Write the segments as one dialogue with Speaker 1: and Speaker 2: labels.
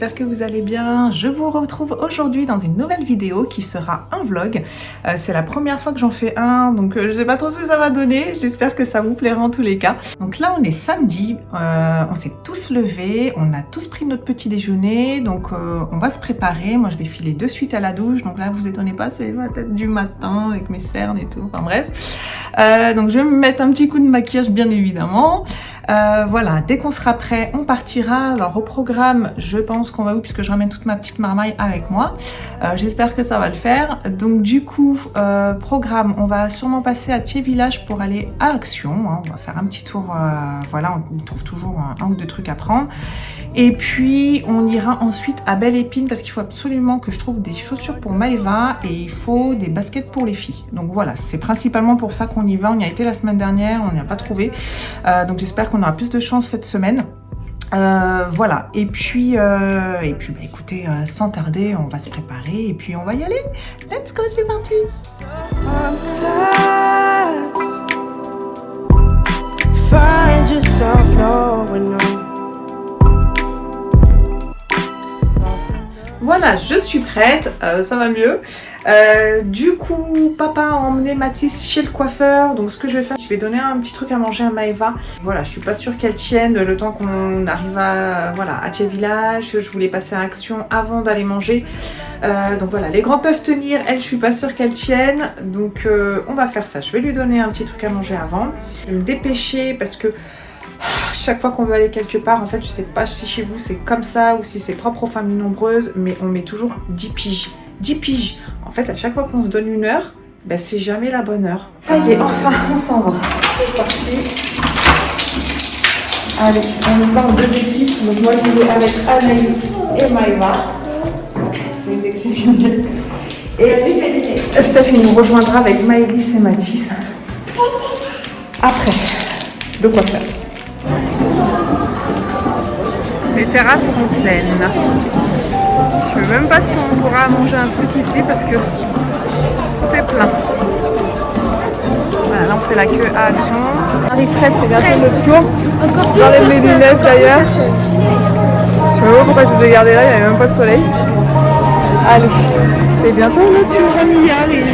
Speaker 1: j'espère que vous allez bien. Je vous retrouve aujourd'hui dans une nouvelle vidéo qui sera un vlog. C'est la première fois que j'en fais un, donc je sais pas trop ce que ça va donner. J'espère que ça vous plaira en tous les cas. Donc là on est samedi, on s'est tous levés, on a tous pris notre petit déjeuner, donc on va se préparer. Moi je vais filer de suite à la douche, donc là vous étonnez pas, c'est ma tête du matin avec mes cernes et tout, enfin bref. Donc je vais me mettre un petit coup de maquillage bien évidemment. Voilà, dès qu'on sera prêt, on partira. Alors au programme, je pense qu'on va où, puisque je ramène toute ma petite marmaille avec moi. J'espère que ça va le faire. Donc du coup, programme, on va sûrement passer à Thiers Village pour aller à Action. Hein. On va faire un petit tour, voilà, on trouve toujours un ou deux trucs à prendre. Et puis on ira ensuite à Belle Épine parce qu'il faut absolument que je trouve des chaussures pour Maëva et il faut des baskets pour les filles. Donc voilà, c'est principalement pour ça qu'on y va. On y a été la semaine dernière, on n'y a pas trouvé. Donc j'espère qu'on aura plus de chance cette semaine. Voilà, et puis bah, écoutez, sans tarder, on va se préparer et puis on va y aller. Let's go, c'est parti. Find yourself nowhere. Voilà, je suis prête, ça va mieux. Du coup, papa a emmené Mathis chez le coiffeur. Donc ce que je vais faire, je vais donner un petit truc à manger à Maëva. Voilà, je suis pas sûre qu'elle tienne le temps qu'on arrive à, voilà, à Thiers Village. Je voulais passer à Action avant d'aller manger. Donc voilà, les grands peuvent tenir, elle je suis pas sûre qu'elle tienne. Donc on va faire ça, je vais lui donner un petit truc à manger avant. Je vais me dépêcher parce que chaque fois qu'on veut aller quelque part, en fait, je sais pas si chez vous c'est comme ça ou si c'est propre aux familles nombreuses, mais on met toujours 10 piges. 10 piges. En fait, à chaque fois qu'on se donne une heure, ben, c'est jamais la bonne heure. Ça y est, enfin, on s'en va. C'est parti. Allez, on y va en deux équipes. Donc moi, je vais avec Anaïs et Maëva. C'est exceptionnel. Et lui, c'est Steph, il nous rejoindra avec Maëlys et Mathis. Après, de quoi faire. Les terrasses sont pleines. Je ne sais même pas si on pourra manger un truc ici parce que tout est plein. Voilà, là on fait la queue à Action. Marie Fraisse, c'est bientôt notre tour. J'enlève mes lunettes d'ailleurs. Je sais même pas pourquoi je les ai gardées là, il n'y avait même pas de soleil. Allez, c'est bientôt notre tour, on y arrive.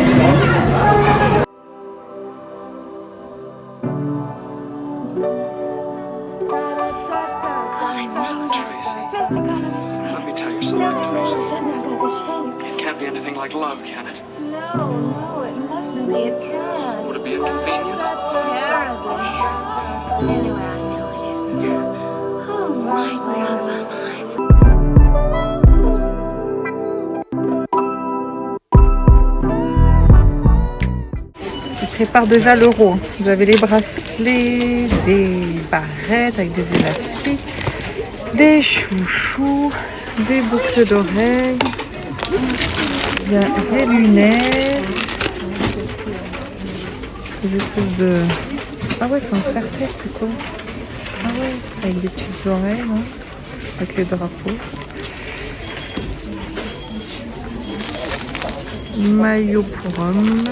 Speaker 2: Love, can it? No, it mustn't be. It can. Would it be inconvenient? Terribly. Anyway, I know it isn't. Oh my, we're out of our minds.
Speaker 1: Je prépare déjà l'euro. Vous avez les bracelets, des barrettes avec des élastiques, des chouchous, des boucles d'oreilles. Il y a des lunettes, des espèces de... Ah ouais, c'est en serre-tête, c'est quoi? Ah ouais, avec des petites oreilles, non? Avec les drapeaux. Maillot pour hommes.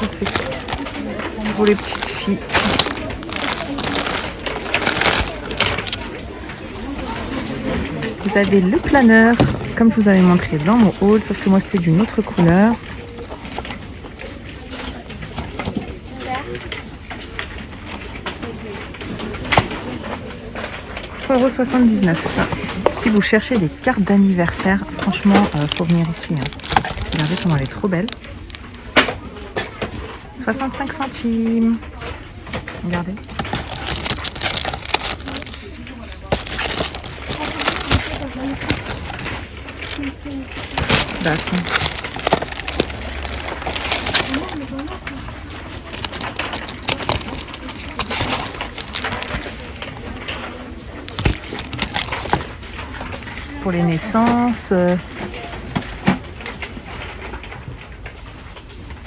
Speaker 1: Ça c'est pour les petites filles. Vous avez le planeur, comme je vous avais montré dans mon haul, sauf que moi c'était d'une autre couleur. €3,79. Si vous cherchez des cartes d'anniversaire, franchement, faut venir ici. Hein. Regardez comment elle est trop belle. 65 centimes. Regardez. D'accord. Pour les naissances,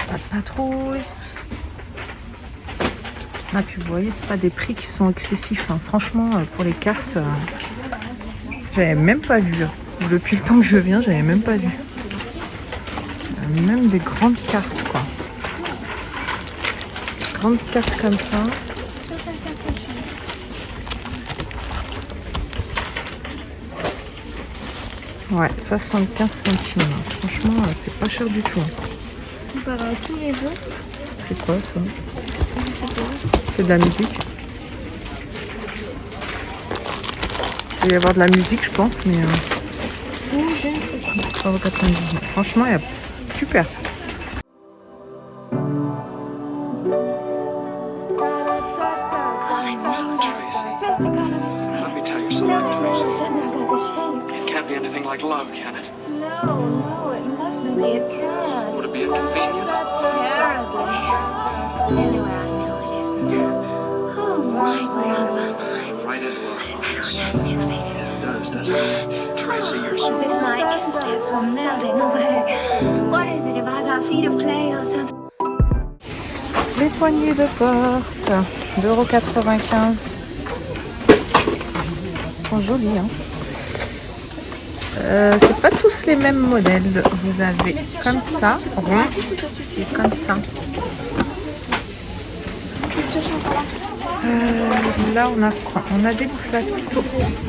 Speaker 1: pas de patrouille. Ah, puis vous voyez, c'est pas des prix qui sont excessifs. Hein. Franchement, pour les cartes, j'avais même pas vu. Depuis le temps que je viens, j'avais même pas vu. Même des grandes cartes, quoi. Grandes cartes comme ça. Ouais, 75 centimes. Franchement, c'est pas cher du tout.
Speaker 3: Comparé à tous les autres.
Speaker 1: C'est quoi ça?
Speaker 3: Je sais pas.
Speaker 1: C'est de la musique. Il va y avoir de la musique, je pense, mais...
Speaker 3: Oui, je ne sais pas.
Speaker 1: 3,99 €. Franchement, il y a... super.
Speaker 2: Let me tell you something, Teresa. It can't be anything like love, can it?
Speaker 3: No, it mustn't be. It can't.
Speaker 2: Would it be inconvenient?
Speaker 3: Terribly.
Speaker 2: Anyway, I know it isn't. Oh, right, we're out of our minds. Right into our hearts. Music. It does, doesn't it? Teresa, you're so...
Speaker 3: If my insteps are melting away. What is it if I got feet of clay or something?
Speaker 1: Les poignées de porte, 2,95 €. Ils sont jolis, hein. C'est pas tous les mêmes modèles. Vous avez comme ça, rond, et comme ça. Là, on a quoi? On a des plateaux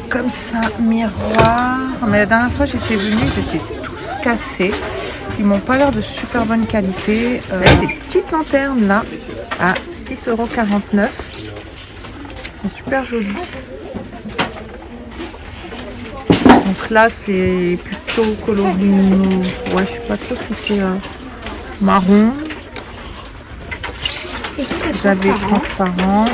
Speaker 1: comme ça, miroir. Mais la dernière fois, j'étais venue, ils étaient tous cassés. Ils m'ont pas l'air de super bonne qualité. Il y a des petites lanternes là à 6,49 €. Ils sont super jolis. Donc là, c'est plutôt coloris. Ouais, je sais pas trop si c'est marron.
Speaker 3: Ici, c'est
Speaker 1: Vous avez transparent.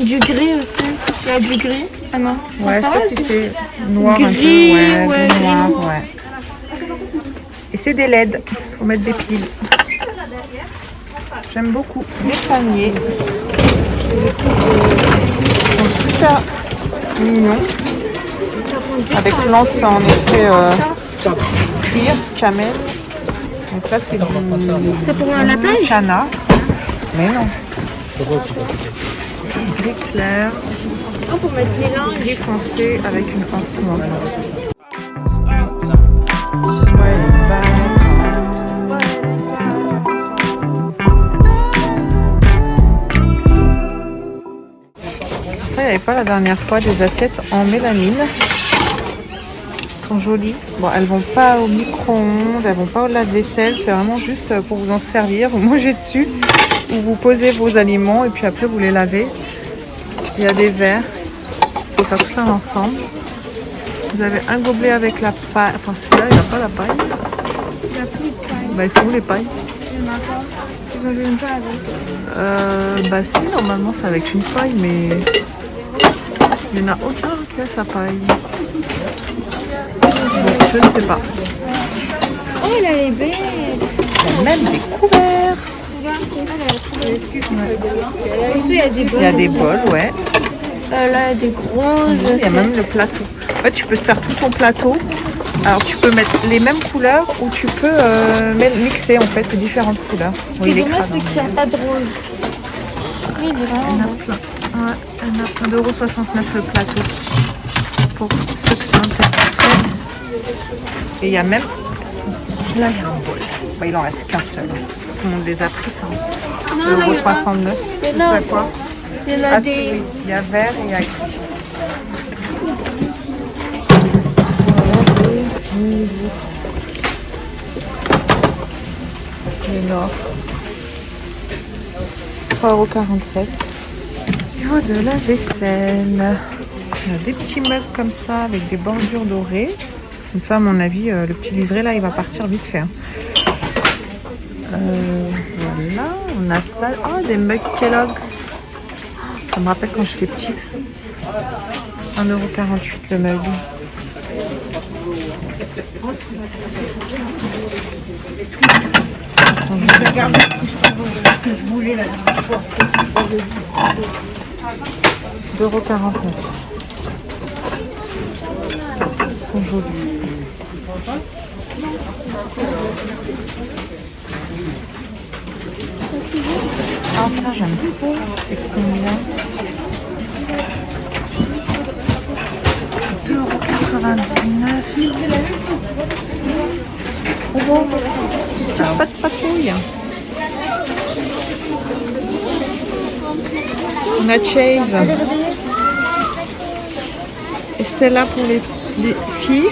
Speaker 3: Du gris aussi. Il y a du gris. Ah non, c'est
Speaker 1: Ouais, je sais
Speaker 3: transparent
Speaker 1: pas si
Speaker 3: aussi.
Speaker 1: c'est noir
Speaker 3: Gris,
Speaker 1: un peu.
Speaker 3: ouais,
Speaker 1: gris
Speaker 3: gris
Speaker 1: noir,
Speaker 3: noir.
Speaker 1: ouais. Et c'est des LED. Faut mettre des piles. J'aime beaucoup. Les paniers. Ils sont super mignons. Avec l'anse en effet cuir, camel. Donc là c'est du
Speaker 3: C'est pour la plage?
Speaker 1: canard. Mais non. Gris clair,
Speaker 3: Oh, pour mettre les linges.
Speaker 1: gris foncé avec une anse noire. Ça, il n'y avait pas la dernière fois des assiettes en mélamine. Elles sont jolies. Bon, elles vont pas au micro-ondes, elles vont pas au lave-vaisselle. C'est vraiment juste pour vous en servir. Vous mangez dessus ou vous posez vos aliments et puis après vous les lavez. Il y a des verres. Il faut faire tout un ensemble. Vous avez un gobelet avec la paille. Enfin, celui-là, il n'a pas la paille.
Speaker 3: Il n'y a plus de paille.
Speaker 1: Bah, ils sont où les pailles?
Speaker 3: Il y en a pas. Ils en donnent pas avec.
Speaker 1: Bah si, normalement c'est avec une paille, mais il n'y en a aucun qui a sa paille. Bon, je ne sais pas.
Speaker 3: Oh, elle est belle.
Speaker 1: Il y a même des couverts.
Speaker 3: Il y a des bols.
Speaker 1: Il y a des
Speaker 3: aussi.
Speaker 1: bols, ouais.
Speaker 3: Là, il y a des grosses.
Speaker 1: Il y a même le plateau. En fait, tu peux te faire tout ton plateau. Alors, tu peux mettre les mêmes couleurs ou tu peux mixer en fait différentes couleurs.
Speaker 3: Ce qui est dommage, c'est qu'il n'y a pas de rose. Oui, il est
Speaker 1: Il y en
Speaker 3: vraiment
Speaker 1: a
Speaker 3: beau.
Speaker 1: plein. Ouais, il y en a plein. €69 le plateau. Pour ceux que ça intéresse. Et il y a même... Là, il y a un bol. Bah, il en reste qu'un seul. Tout le monde les a pris, ça.
Speaker 3: Non, là, il y a pas.
Speaker 1: 69.
Speaker 3: Il y en a.
Speaker 1: Quoi?
Speaker 3: Il y en a
Speaker 1: Ah, si,
Speaker 3: des.
Speaker 1: oui. Il y a vert et il y a gris. Le nord. 3,47 €. Au niveau de la vaisselle, il y a des petits meubles comme ça avec des bordures dorées. Comme ça, à mon avis, le petit liseré là, il va partir vite fait. Hein. Voilà, on a ça. Oh, des mugs Kellogg's. Ça me rappelle quand j'étais petite. 1,48 € le mug. €2,49. Ils sont jolis. Ah, ça j'aime trop. C'est combien? 2,99 €. Oh bon, pas de patrouille. On a Chave. Et Stella pour les Les filles.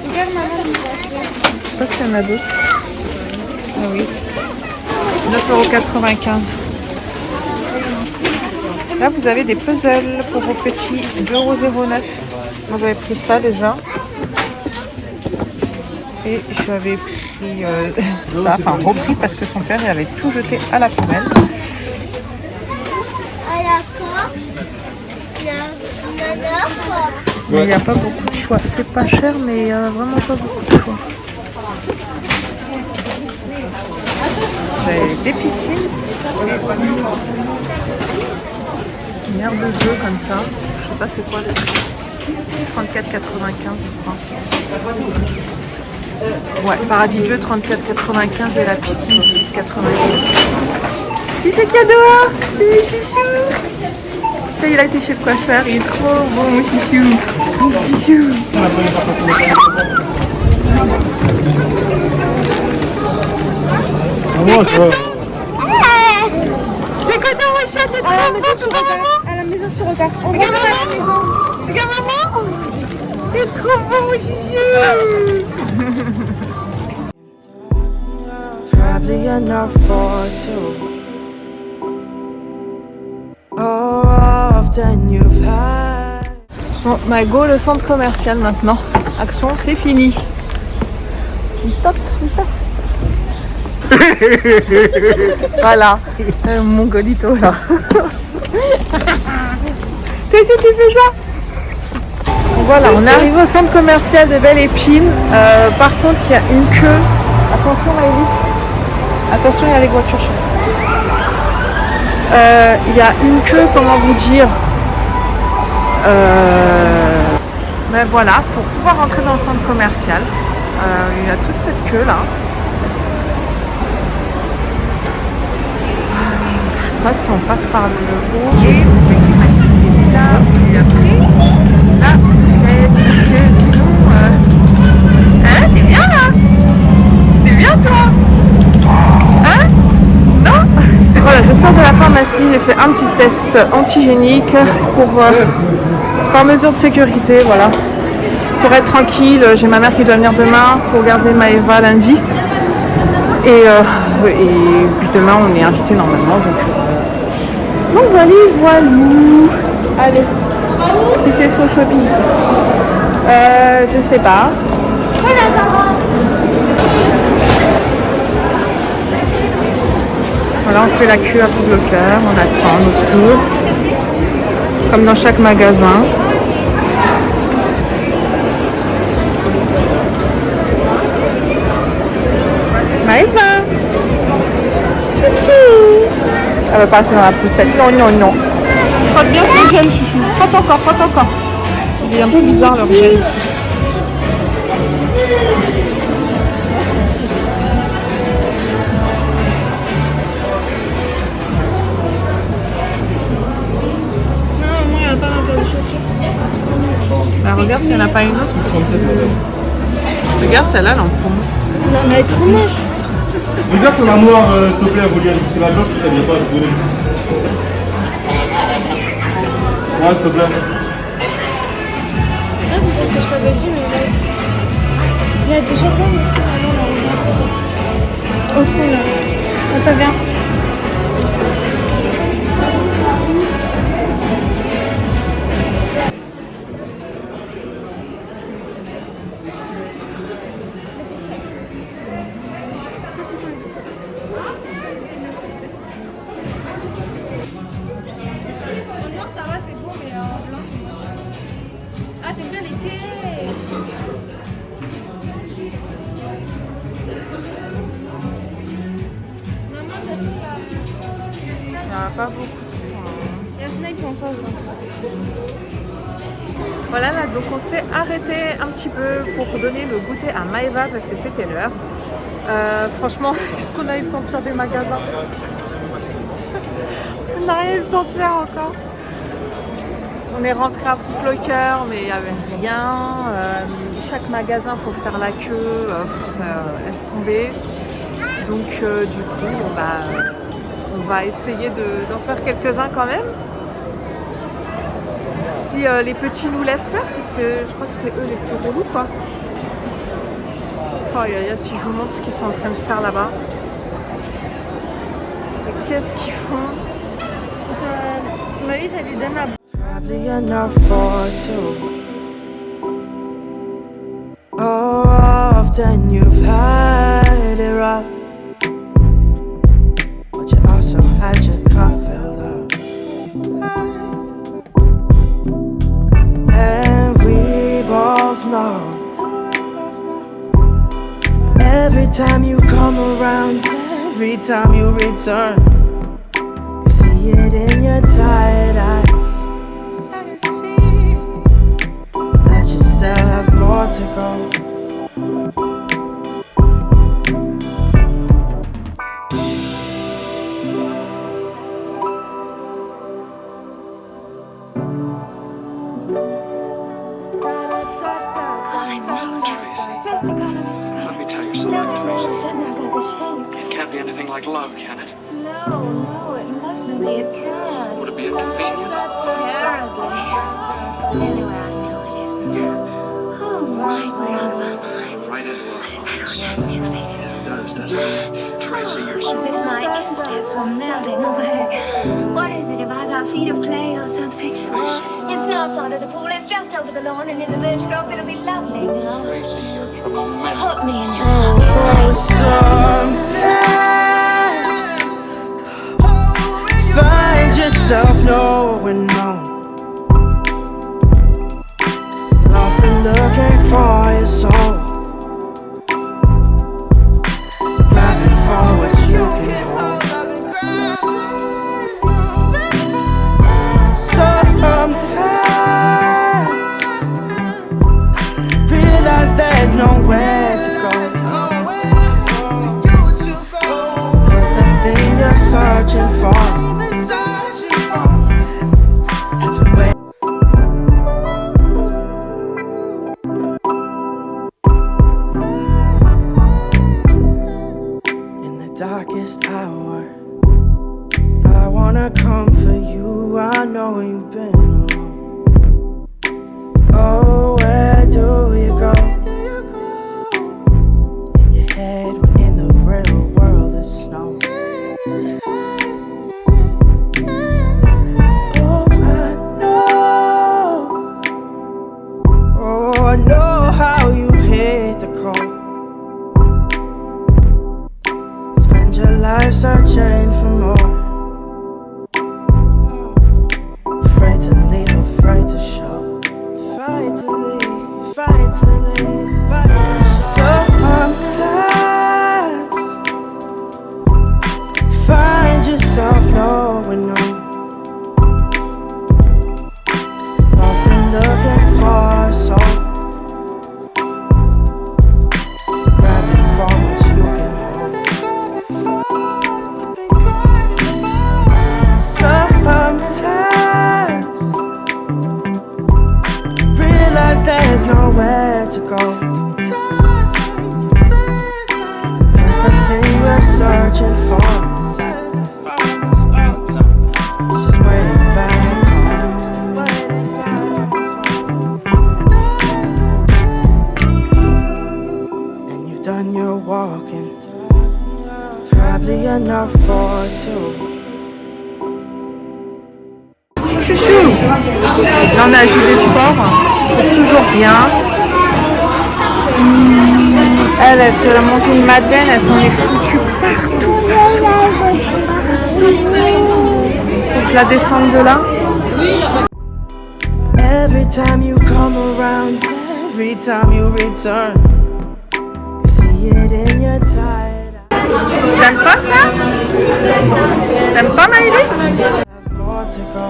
Speaker 3: Regarde maman,
Speaker 1: Je sais pas s'il y en a d'autres. Ah oui. 9,95 €. Là, vous avez des puzzles pour vos petits, 2,09 €. Moi, j'avais pris ça déjà. Et j'avais pris ça, enfin repris parce que son père il avait tout jeté à la poubelle.
Speaker 3: à la fois,
Speaker 1: Mais il n'y a pas beaucoup de choix. C'est pas cher, mais il n'y a vraiment pas beaucoup de choix. Vous avez des piscines. Une aire de jeu comme ça. Je sais pas c'est quoi le prix. 34,95 je crois. Ouais, paradis de jeu 34,95 et la piscine 18,95. Qui c'est qu'il y a dehors? C'est mes chichous. Ça, il a été chez le coiffeur, il est trop bon mon chichou. Mon chichou. T'es content mon chat? T'es trop bon, maman?
Speaker 3: à la maison, tu regardes. On
Speaker 1: Regarde
Speaker 3: regarde à la
Speaker 1: maman.
Speaker 3: maison.
Speaker 1: Regarde maman. T'es trop bon mon chichou.
Speaker 4: Probably enough for two. Oh, often you've had.
Speaker 1: Bon, bah go le centre commercial maintenant. Action, c'est fini. Il tape, il passe. Voilà, mon golito là. Toi aussi tu fais ça? Voilà, on arrive au centre commercial de Belle Épine. Par contre, il y a une queue. Attention Maëlys. Attention, il y a les voitures chez il y a une queue, comment vous dire. Mais voilà, pour pouvoir rentrer dans le centre commercial, il y a toute cette queue là. Je sais pas si on passe par le haut. Et le petit Mathis est là, il a pris la poussette, parce que sinon... Hein, t'es bien là? T'es bien toi? Hein? Non? Voilà, je sors de la pharmacie, j'ai fait un petit test antigénique pour... par mesure de sécurité, voilà. Pour être tranquille, j'ai ma mère qui doit venir demain pour garder Maëva lundi. Et puis demain on est invité normalement. Donc voilà, voilou. Allez. Si c'est son shopping. Je sais pas. Voilà, on fait la queue à double cœur, on attend notre tour. Comme dans chaque magasin. Maëva! Tchou-tchou! Elle va passer dans la poussette. Non, non, non. Frotte bien ton gel, chouchou. Frotte encore, frotte encore. Il est un peu bizarre leur gel. Bah, regarde s'il n'y en a pas une autre. Regarde celle-là, elle en prend.
Speaker 3: Non, mais elle est trop moche.
Speaker 5: Regarde son armoire, s'il te plaît, regarde, parce que la blanche, tu t'habilles pas, désolé. Ouais, s'il te plaît.
Speaker 3: Ah, c'est ça que je t'avais dit, mais là. Il y a déjà plein de petits ballons là. Au fond là. Attends, viens.
Speaker 1: Pas beaucoup.
Speaker 3: Il y a Snake en face.
Speaker 1: Voilà, là, donc on s'est arrêté un petit peu pour donner le goûter à Maëva parce que c'était l'heure. Franchement, est-ce qu'on a eu le temps de faire des magasins? On n'a rien eu le temps de faire encore. On est rentré à Foot Locker, mais il n'y avait rien. Chaque magasin, il faut faire la queue, ça laisse tomber. Donc, du coup, on va essayer d'en faire quelques-uns quand même. Si les petits nous laissent faire, parce que je crois que c'est eux les plus relous quoi. Oh si je vous montre ce qu'ils sont en train de faire là-bas. Qu'est-ce qu'ils font?
Speaker 3: Oui, ça lui donne la...
Speaker 4: Probably enough for two. Oh, often you've had it rough, but you also had your cup filled up. And we both know every time you come around, every time you return, you see it in your tired eyes. That you still have more to go.
Speaker 2: Let me tell you something, Tracy. It can't be anything like love, can it?
Speaker 6: No, it mustn't be. It can't.
Speaker 2: Would it be inconvenient?
Speaker 6: Terribly. Anyway, I know it isn't. Oh my, we're out of our minds.
Speaker 2: Right into our hearts.
Speaker 6: That music.
Speaker 2: It does, doesn't it? Tracy, you're so...
Speaker 6: As if my steps are melting away. What is it? Have I got feet of clay or something? It's not under the pool. It's just over the lawn and in the birch grove. It'll be lovely now.
Speaker 2: Tracy, you're tremendous.
Speaker 6: Put me in your
Speaker 4: Oh, sometimes find yourself knowing no, lost and looking for your soul, grabbing for what you can hold. Sometimes realize there's nowhere to go, 'cause the thing you're searching for has been waiting. In the darkest hour, I wanna comfort you. I know you've been alone. Oh, where do you go? In your head when in the real world is snow. Oh, I know how you hate the cold. Spend your life searching for more. Afraid to leave, afraid to show. Fight to leave, fight to leave, fight to leave. Sometimes find yourself knowing no, lost and looking for a soul, grabbing for what you can hold. Sometimes realize there's nowhere to go, 'cause the thing we're searching for is just waiting back home. And you've done your walking, probably enough for two.
Speaker 1: Chouchou. Là on a acheté des sports, c'est toujours bien. Elle se l'a mangé une madeleine, elle s'en est foutue partout. Faut que je la descende de là.
Speaker 4: Every time you come around, every time you return, you see it in your tired eyes.
Speaker 1: T'aimes pas ça? T'aimes pas Maëlys?
Speaker 4: Have more to go.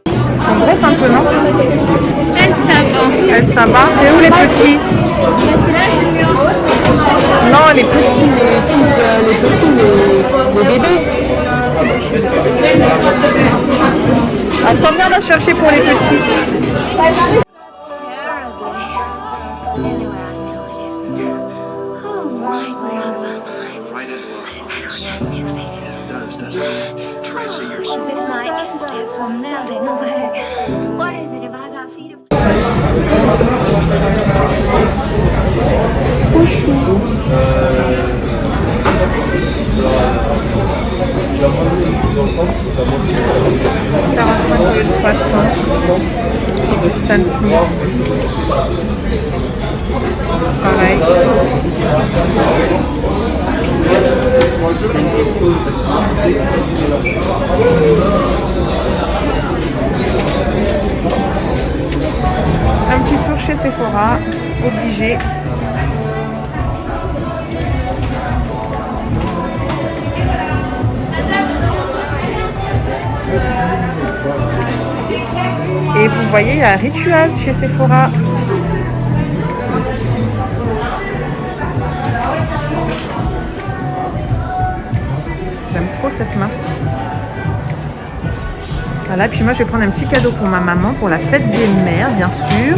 Speaker 1: Ils sont grosses un peu, non?
Speaker 3: Elle, ça va.
Speaker 1: Elles, ça va. C'est où les petits? Non, les petits, les bébés. Attends, viens la chercher pour les petits.
Speaker 6: terribly. Anyway, I know it isn't. Oh my, we're out of our minds.
Speaker 2: Right into our hearts.
Speaker 6: That music.
Speaker 2: It does, doesn't it? Tracy, you're so...
Speaker 6: If my insteps are melting away, what is it if I got feet of...
Speaker 1: Stan Smith. Pareil. Un petit tour chez Sephora, obligé. Et vous voyez, il y a Rituals chez Sephora. J'aime trop cette marque. Voilà, puis moi je vais prendre un petit cadeau pour ma maman pour la fête des mères, bien sûr.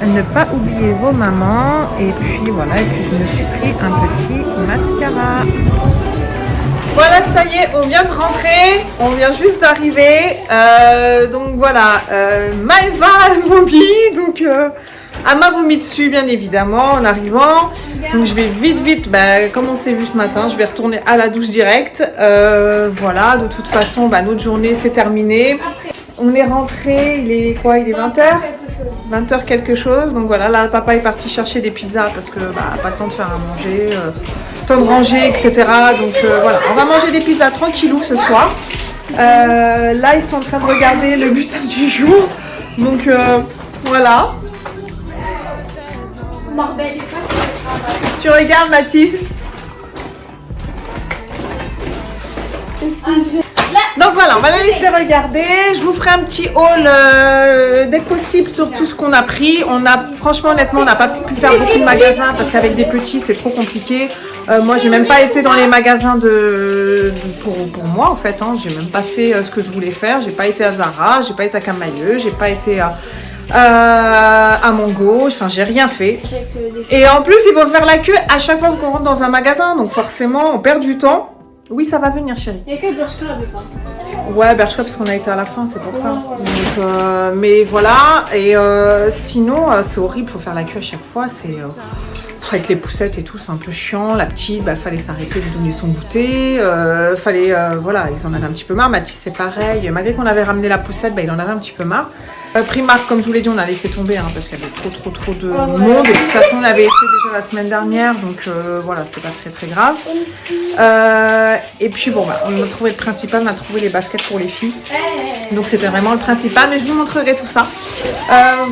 Speaker 1: Ne pas oublier vos mamans. Et puis voilà, et puis je me suis pris un petit mascara. Voilà, ça y est, on vient de rentrer, on vient juste d'arriver, donc voilà, Maëva a vomi, donc elle m'a vomi dessus bien évidemment en arrivant, donc je vais vite, comme on s'est vu ce matin, je vais retourner à la douche directe, voilà, de toute façon, notre journée c'est terminé, on est rentré, il est quoi, il est 20h 20h quelque chose, donc voilà, là papa est parti chercher des pizzas parce que pas le temps de faire à manger, temps de ranger, etc. Donc voilà, on va manger des pizzas tranquillou ce soir. Là ils sont en train de regarder le bulletin du jour, donc voilà. Tu regardes Mathis? Donc voilà, on va la laisser regarder. Je vous ferai un petit haul dès que possible sur tout ce qu'on a pris. Franchement, honnêtement, on n'a pas pu faire beaucoup de magasins parce qu'avec des petits, c'est trop compliqué. Moi, j'ai même pas été dans les magasins pour moi en fait. Hein. J'ai même pas fait ce que je voulais faire. J'ai pas été à Zara, j'ai pas été à Camailleux, j'ai pas été à Mongo. Enfin, j'ai rien fait. Et en plus, il faut faire la queue à chaque fois qu'on rentre dans un magasin. Donc forcément, on perd du temps. Oui, ça va venir, chérie.
Speaker 3: Il n'y a que Bershka avec moi.
Speaker 1: Ouais, Bershka, parce qu'on a été à la fin, c'est pour ça. Donc, mais voilà, et sinon, c'est horrible, faut faire la queue à chaque fois. C'est avec les poussettes et tout, c'est un peu chiant. La petite, fallait s'arrêter de donner son goûter. Voilà, ils en avaient un petit peu marre. Mathis, c'est pareil. Malgré qu'on avait ramené la poussette, il en avait un petit peu marre. Primark, comme je vous l'ai dit, on a laissé tomber parce qu'il y avait trop de monde. Et de toute façon, on avait été déjà la semaine dernière, donc voilà, c'était pas très grave. Et puis bon, on a trouvé le principal, on a trouvé les baskets pour les filles. Donc c'était vraiment le principal, mais je vous montrerai tout ça.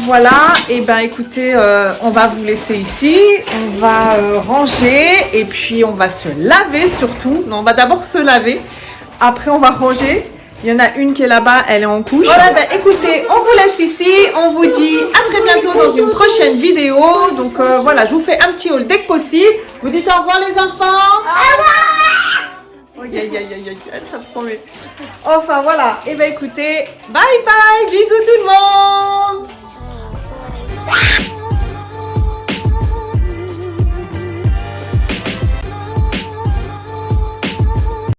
Speaker 1: Voilà, et écoutez, on va vous laisser ici, on va ranger et puis on va se laver surtout. Non, on va d'abord se laver, après on va ranger. Il y en a une qui est là-bas, elle est en couche. Voilà, écoutez, on vous laisse ici. On vous dit à très bientôt dans une prochaine vidéo. Donc voilà, je vous fais un petit haul dès que possible. Vous dites au revoir les enfants. Au revoir. Aïe, ça me promet. Enfin voilà, et écoutez, bye bye, bisous tout le monde.